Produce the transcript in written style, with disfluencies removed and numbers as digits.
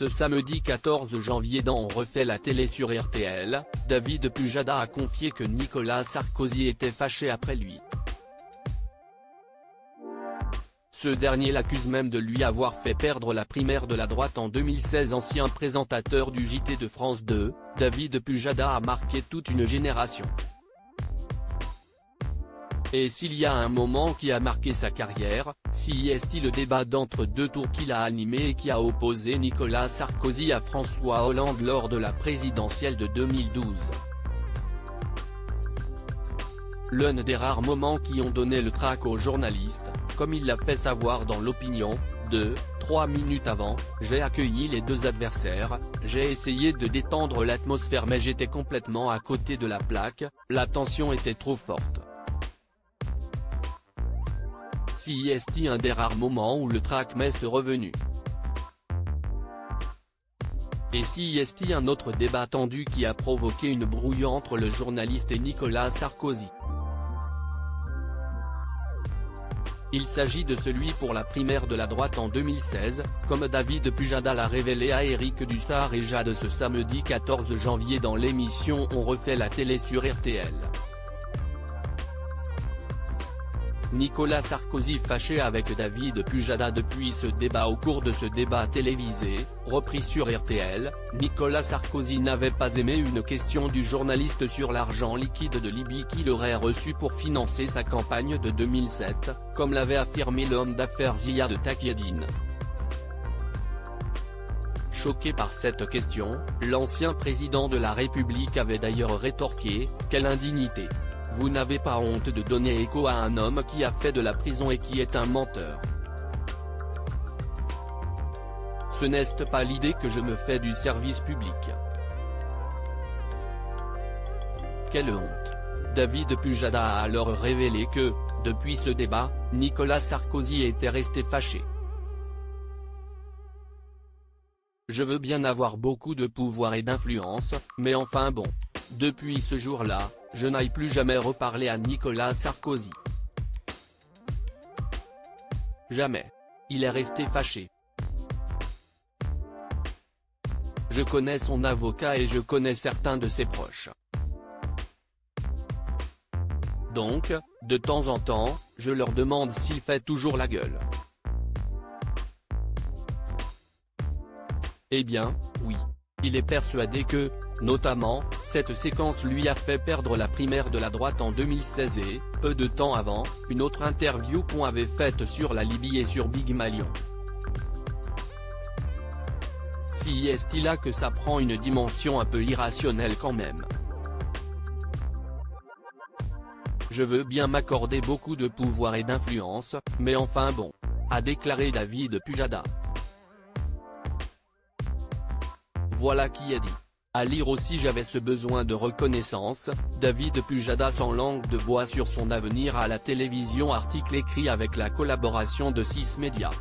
Ce samedi 14 janvier dans On refait la télé sur RTL, David Pujada a confié que Nicolas Sarkozy était fâché après lui. Ce dernier l'accuse même de lui avoir fait perdre la primaire de la droite en 2016. Ancien présentateur du JT de France 2, David Pujada a marqué toute une génération. Et s'il y a un moment qui a marqué sa carrière, c'est le débat d'entre deux tours qu'il a animé et qui a opposé Nicolas Sarkozy à François Hollande lors de la présidentielle de 2012. L'un des rares moments qui ont donné le trac aux journalistes, comme il l'a fait savoir dans l'Opinion. 3 minutes avant, j'ai accueilli les deux adversaires, j'ai essayé de détendre l'atmosphère mais j'étais complètement à côté de la plaque, la tension était trop forte. C'est un des rares moments où le trac m'est revenu. Et c'est un autre débat tendu qui a provoqué une brouille entre le journaliste et Nicolas Sarkozy. Il s'agit de celui pour la primaire de la droite en 2016, comme David Pujada l'a révélé à Éric Dussart et Jade ce samedi 14 janvier dans l'émission On refait la télé sur RTL. Nicolas Sarkozy fâché avec David Pujada depuis ce débat. Au cours de ce débat télévisé, repris sur RTL, Nicolas Sarkozy n'avait pas aimé une question du journaliste sur l'argent liquide de Libye qu'il aurait reçu pour financer sa campagne de 2007, comme l'avait affirmé l'homme d'affaires Ziad Takieddine. Choqué par cette question, l'ancien président de la République avait d'ailleurs rétorqué « Quelle indignité ! Vous n'avez pas honte de donner écho à un homme qui a fait de la prison et qui est un menteur. Ce n'est pas l'idée que je me fais du service public. Quelle honte !» David Pujada a alors révélé que, depuis ce débat, Nicolas Sarkozy était resté fâché. « Je veux bien avoir beaucoup de pouvoir et d'influence, mais enfin bon. Depuis ce jour-là, je n'aille plus jamais reparler à Nicolas Sarkozy. Jamais. Il est resté fâché. Je connais son avocat et je connais certains de ses proches. Donc, de temps en temps, je leur demande s'il fait toujours la gueule. Eh bien, oui. Il est persuadé que, notamment, cette séquence lui a fait perdre la primaire de la droite en 2016 et, peu de temps avant, une autre interview qu'on avait faite sur la Libye et sur Big Malion. C'est là que ça prend une dimension un peu irrationnelle quand même. Je veux bien m'accorder beaucoup de pouvoir et d'influence, mais enfin bon. A déclaré David Pujada. Voilà qui est dit. À lire aussi j'avais ce besoin de reconnaissance, David Pujada sans langue de bois sur son avenir à la télévision. Article écrit avec la collaboration de 6 médias.